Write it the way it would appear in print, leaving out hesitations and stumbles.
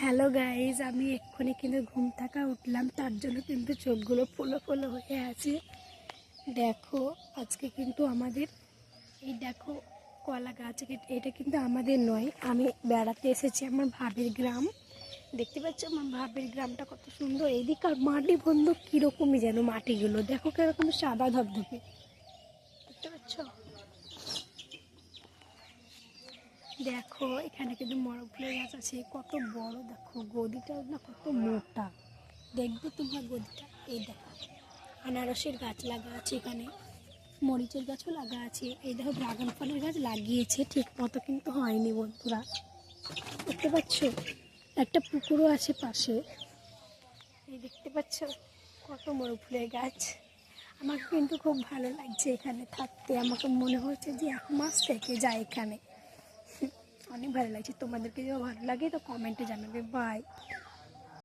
Hello guys, আমি এক্ষুনি কিন্তু ঘুম থেকে উঠলাম, তার জন্য কিন্তু চোখগুলো ফুলো ফুলো হয়ে আছে। দেখো আজকে কিন্তু আমাদের এই দেখো কলা গাছ, এটা কিন্তু আমাদের নয়, আমি বেড়াতে এসেছি আমার ভাবির গ্রাম। দেখতে পাচ্ছ আমার ভাবির গ্রামটা কত সুন্দর। এদিকার মাটি বন্ধু কীরকমই যেন, মাটিগুলো দেখো কীরকম সাদা ধবধবে, দেখতে পাচ্ছ। দেখো এখানে কিন্তু মরক ফুলের গাছ আছে, কত বড়। দেখো গদিটা না কত মোটা, দেখবে তোমার গদিটা। এই দেখো আনারসের গাছ লাগা আছে, এখানে মরিচের গাছও লাগা আছে। এই দেখো ড্রাগন ফলের গাছ লাগিয়েছে, ঠিক মতো কিন্তু হয়নি বন্ধুরা, দেখতে পাচ্ছ। একটা পুকুরও আছে পাশে, এই দেখতে পাচ্ছ কত মরক ফুলের গাছ। আমার কিন্তু খুব ভালো লাগছে এখানে থাকতে, আমাকে মনে হচ্ছে যে 1 মাস থেকে যায় এখানে। অনেক ভালো লাগছে। তোমাদেরকে যদি ভালো লাগে তো কমেন্টে জানাবে। বাই।